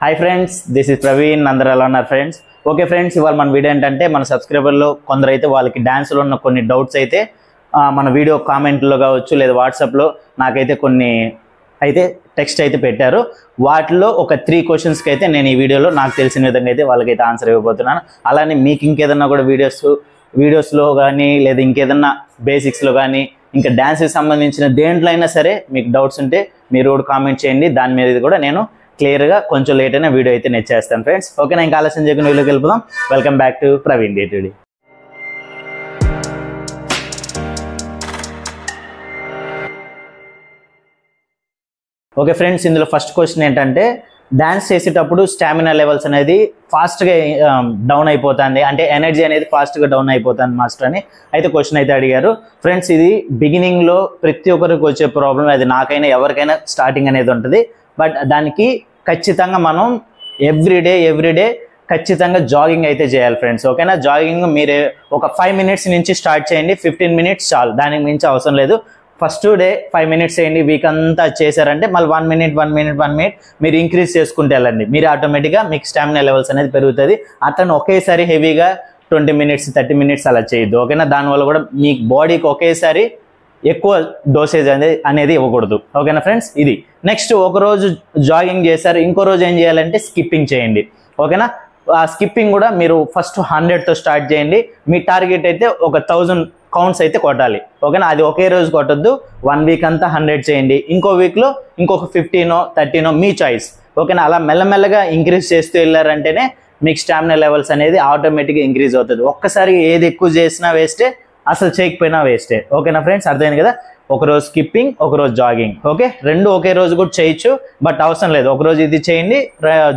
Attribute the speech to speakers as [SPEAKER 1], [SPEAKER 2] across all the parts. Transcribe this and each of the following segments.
[SPEAKER 1] Hi friends, this is Praveen. అందరూ ఎలా ఉన్నారు ఫ్రెండ్స్? ఓకే ఫ్రెండ్స్, ఇవాళ మన వీడియో ఏంటంటే మన సబ్స్క్రైబర్లో కొందరు అయితే వాళ్ళకి డ్యాన్స్లో ఉన్న కొన్ని డౌట్స్ అయితే మన వీడియో కామెంట్లో కావచ్చు లేదా వాట్సాప్లో నాకైతే కొన్ని అయితే టెక్స్ట్ అయితే పెట్టారు. వాటిలో ఒక 3 క్వశ్చన్స్కి అయితే నేను ఈ వీడియోలో నాకు తెలిసిన విధంగా అయితే వాళ్ళకైతే ఆన్సర్ ఇవ్వబోతున్నాను. అలానే మీకు ఇంకేదన్నా కూడా వీడియోస్లో కానీ లేదా ఇంకేదన్నా బేసిక్స్లో కానీ ఇంకా డ్యాన్స్కి సంబంధించిన దేంట్లో అయినా సరే మీకు డౌట్స్ ఉంటే మీరు కూడా కామెంట్ చేయండి. దాని మీద కూడా నేను క్లియర్గా కొంచెం లేట్ అయినా వీడియో అయితే నేను చేస్తాను ఫ్రెండ్స్. ఓకేనా, ఇంకా ఆలస్యం చేయకుండా వీడియోకి వెళ్ళిపోదాం. Welcome back to Praveen day today. Okay friends, ఇందులో ఫస్ట్ క్వశ్చన్ ఏంటంటే డ్యాన్స్ చేసేటప్పుడు స్టామినా లెవెల్స్ అనేది ఫాస్ట్గా డౌన్ అయిపోతుంది, అంటే ఎనర్జీ అనేది ఫాస్ట్గా డౌన్ అయిపోతుంది మాస్టర్ అని అయితే క్వశ్చన్ అయితే అడిగారు. ఫ్రెండ్స్, ఇది బిగినింగ్లో ప్రతి ఒక్కరికి వచ్చే ప్రాబ్లం. అది నాకైనా ఎవరికైనా స్టార్టింగ్ అనేది ఉంటుంది. బట్ దానికి ఖచ్చితంగా మనం ఎవ్రీడే ఖచ్చితంగా జాగింగ్ అయితే చేయాలి ఫ్రెండ్స్. ఓకేనా, జాగింగ్ మీరు ఒక 5 మినిట్స్ నుంచి స్టార్ట్ చేయండి. 15 మినిట్స్ చాలు, దానికి మించి అవసరం లేదు. ఫస్ట్ డే 5 మినిట్స్ చేయండి. వీక్ అంతా చేశారంటే మళ్ళీ 1 మినిట్ మీరు ఇంక్రీజ్ చేసుకుంటే వెళ్ళండి. మీరు ఆటోమేటిక్గా మీకు స్టామినా లెవెల్స్ అనేది పెరుగుతుంది. అతను ఒకేసారి హెవీగా 20 మినిట్స్ 30 మినిట్స్ అలా చేయొద్దు. ఓకేనా, దానివల్ల కూడా మీ బాడీకి ఒకేసారి ఎక్కువ డోసేజ్ అనేది ఇవ్వకూడదు. ఓకేనా ఫ్రెండ్స్, ఇది నెక్స్ట్ ఒకరోజు జాగింగ్ చేశారు, ఇంకో రోజు ఏం చేయాలంటే స్కిప్పింగ్ చేయండి. ఓకేనా, ఆ స్కిప్పింగ్ కూడా మీరు ఫస్ట్ 100తో స్టార్ట్ చేయండి. మీ టార్గెట్ అయితే ఒక 1000 కౌంట్స్ అయితే కొట్టాలి. ఓకేనా, అది ఒకే రోజు కొట్టద్దు. 1 వీక్ అంతా 100 చేయండి. ఇంకో వీక్లో ఇంకొక 15 30 మీ చాయిస్. ఓకేనా, అలా మెల్లమెల్లగా ఇంక్రీజ్ చేస్తూ వెళ్ళారంటేనే మీకు స్టామినా లెవెల్స్ అనేది ఆటోమేటిక్గా ఇంక్రీజ్ అవుతుంది. ఒక్కసారి ఏది ఎక్కువ చేసినా వేస్టే, అసలు చేయకపోయినా వేస్టే. ఓకేనా ఫ్రెండ్స్, అర్థమైంది కదా? ఒకరోజు స్కిప్పింగ్, ఒకరోజు జాగింగ్. ఓకే, రెండు ఒకే రోజు కూడా చేయొచ్చు, బట్ అవసరం లేదు. ఒకరోజు ఇది చేయండి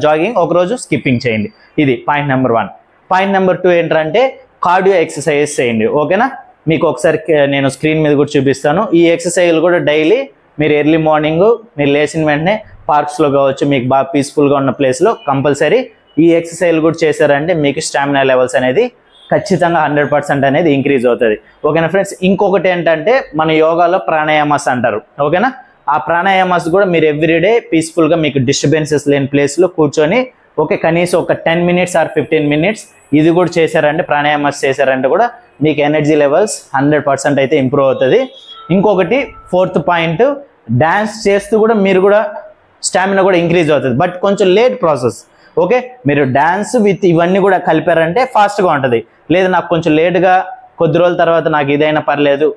[SPEAKER 1] జాగింగ్, ఒకరోజు స్కిప్పింగ్ చేయండి. ఇది పాయింట్ నెంబర్ 1. పాయింట్ నెంబర్ 2 ఏంటంటే కార్డియో ఎక్సర్సైజ్ చేయండి. ఓకేనా, మీకు ఒకసారి నేను స్క్రీన్ మీద కూడా చూపిస్తాను. ఈ ఎక్సర్సైజ్లు కూడా డైలీ మీరు ఎర్లీ మార్నింగ్ మీరు లేచిన వెంటనే పార్క్స్లో కావచ్చు, మీకు బాగా పీస్ఫుల్గా ఉన్న ప్లేస్లో కంపల్సరీ ఈ ఎక్సర్సైజ్లు కూడా చేశారంటే మీకు స్టామినా లెవెల్స్ అనేది ఖచ్చితంగా 100% అనేది ఇంక్రీజ్ అవుతుంది. ఓకేనా ఫ్రెండ్స్, ఇంకొకటి ఏంటంటే మన యోగాలో ప్రాణాయామాస్ అంటారు. ఓకేనా, ఆ ప్రాణాయామాస్ కూడా మీరు ఎవ్రీడే పీస్ఫుల్గా మీకు డిస్టర్బెన్సెస్ లేని ప్లేస్లో కూర్చొని కనీసం ఒక 10 మినిట్స్ ఆర్ 15 మినిట్స్ ఇది కూడా చేశారంటే, ప్రాణాయామాస్ చేశారంటే కూడా మీకు ఎనర్జీ లెవెల్స్ 100% అయితే ఇంప్రూవ్ అవుతుంది. ఇంకొకటి 4th పాయింట్, డ్యాన్స్ చేస్తూ కూడా మీరు కూడా స్టామినా కూడా ఇంక్రీజ్ అవుతుంది, బట్ కొంచెం లేట్ ప్రాసెస్. ఓకే, మీరు డ్యాన్స్ విత్ ఇవన్నీ కూడా కలిపారంటే ఫాస్ట్గా ఉంటుంది. లేదు నాకు కొంచెం లేట్గా కొద్ది రోజుల తర్వాత నాకు ఇదైనా పర్లేదు,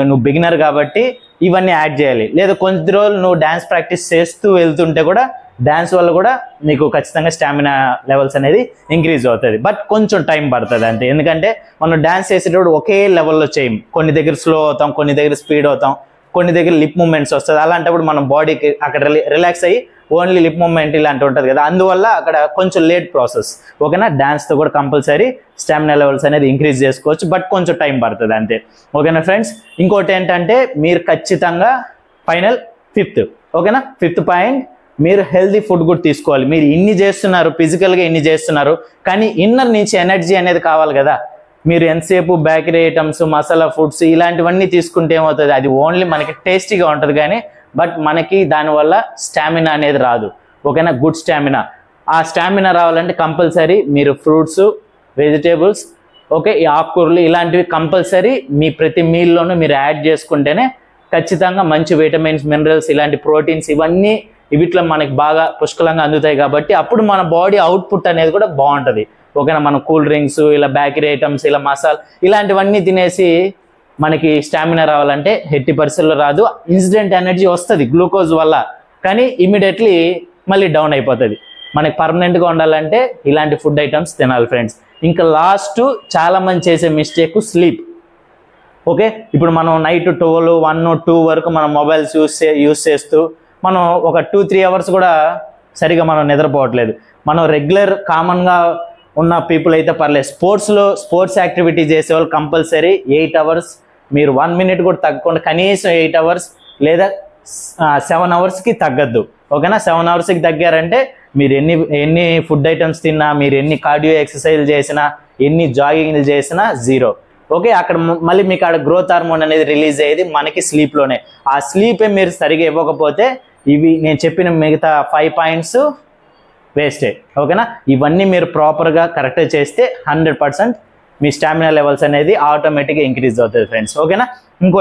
[SPEAKER 1] నువ్వు బిగినర్ కాబట్టి ఇవన్నీ యాడ్ చేయాలి. లేదా కొద్ది రోజులు నువ్వు డ్యాన్స్ ప్రాక్టీస్ చేస్తూ వెళ్తుంటే కూడా డ్యాన్స్ వల్ల కూడా మీకు ఖచ్చితంగా స్టామినా లెవెల్స్ అనేది ఇంక్రీజ్ అవుతుంది, బట్ కొంచెం టైం పడుతుంది అంతే. ఎందుకంటే మనం డ్యాన్స్ చేసేటప్పుడు ఒకే లెవెల్లో చేయం. కొన్ని దగ్గర స్లో అవుతాం, కొన్ని దగ్గర స్పీడ్ అవుతాం, కొన్ని దగ్గర లిప్ మూమెంట్స్ వస్తుంది. అలాంటప్పుడు మనం బాడీకి అక్కడ రిలాక్స్ అయ్యి ఓన్లీ లిప్ మూమెంట్ ఇలాంటి ఉంటుంది కదా, అందువల్ల అక్కడ కొంచెం లేట్ ప్రాసెస్. ఓకేనా, డ్యాన్స్తో కూడా కంపల్సరీ స్టామినా లెవెల్స్ అనేది ఇంక్రీజ్ చేసుకోవచ్చు, బట్ కొంచెం టైం పడుతుంది అంతే. ఓకేనా ఫ్రెండ్స్, ఇంకోటి ఏంటంటే మీరు ఖచ్చితంగా ఫైనల్ 5th. ఓకేనా, 5th పాయింట్, మీరు హెల్తీ ఫుడ్ కూడా తీసుకోవాలి. మీరు ఇన్ని చేస్తున్నారు, ఫిజికల్గా ఇన్ని చేస్తున్నారు, కానీ ఇన్నర్ నుంచి ఎనర్జీ అనేది కావాలి కదా. మీరు ఎంతసేపు బేకరీ ఐటమ్స్, మసాలా ఫుడ్స్ ఇలాంటివన్నీ తీసుకుంటే ఏమవుతుంది, అది ఓన్లీ మనకి టేస్టీగా ఉంటుంది కానీ బట్ మనకి దానివల్ల స్టామినా అనేది రాదు. ఓకేనా, గుడ్ స్టామినా. ఆ స్టామినా రావాలంటే కంపల్సరీ మీరు ఫ్రూట్స్, వెజిటేబుల్స్, ఓకే, ఈ ఆకుకూరలు ఇలాంటివి కంపల్సరీ మీ ప్రతి మీల్లోనూ మీరు యాడ్ చేసుకుంటేనే ఖచ్చితంగా మంచి విటమిన్స్, మినరల్స్, ఇలాంటి ప్రోటీన్స్ ఇవన్నీ వీటిలో మనకి బాగా పుష్కలంగా అందుతాయి. కాబట్టి అప్పుడు మన బాడీ అవుట్పుట్ అనేది కూడా బాగుంటుంది. ఓకేనా, మనం కూల్ డ్రింక్స్, ఇలా బేకరీ ఐటమ్స్, ఇలా మసాలా ఇలాంటివన్నీ తినేసి మనకి స్టామినా రావాలంటే 80% రాదు. ఇన్స్టెంట్ ఎనర్జీ వస్తుంది గ్లూకోజ్ వల్ల, కానీ ఇమీడియట్లీ మళ్ళీ డౌన్ అయిపోతుంది. మనకి పర్మనెంట్గా ఉండాలంటే ఇలాంటి ఫుడ్ ఐటమ్స్ తినాలి ఫ్రెండ్స్. ఇంకా లాస్ట్ చాలామంది చేసే మిస్టేక్ స్లీప్. ఓకే, ఇప్పుడు మనం నైట్ 12, 1, 2 వరకు మనం మొబైల్స్ యూస్ చేస్తూ మనం ఒక 2-3 అవర్స్ కూడా సరిగా మనం నిద్రపోవట్లేదు. మనం రెగ్యులర్ కామన్గా ఉన్న పీపుల్ అయితే పర్లేదు. స్పోర్ట్స్ యాక్టివిటీ చేసేవాళ్ళు కంపల్సరీ 8 అవర్స్, మీరు 1 మినిట్ కూడా తగ్గకుండా కనీసం 8 అవర్స్ లేదా 7 అవర్స్కి తగ్గద్దు. ఓకేనా, 7 అవర్స్కి తగ్గారంటే మీరు ఎన్ని ఫుడ్ ఐటమ్స్ తిన్నా, మీరు ఎన్ని కార్డియో ఎక్సర్సైజ్లు చేసినా, ఎన్ని జాగింగ్లు చేసినా జీరో. ఓకే, అక్కడ మళ్ళీ మీకు అక్కడ గ్రోత్ హార్మోన్ అనేది రిలీజ్ అయ్యేది మనకి స్లీప్లోనే. ఆ స్లీపే మీరు సరిగా ఇవ్వకపోతే ఇవి నేను చెప్పిన మిగతా 5 పాయింట్స్ వేస్టే. ఓకేనా, ఇవన్నీ మీరు ప్రాపర్గా కరెక్ట్గా చేస్తే 100% మీ స్టామినా లెవెల్స్ అనేది ఆటోమేటిక్గా ఇంక్రీజ్ అవుతుంది ఫ్రెండ్స్. ఓకేనా, ఇంకోటి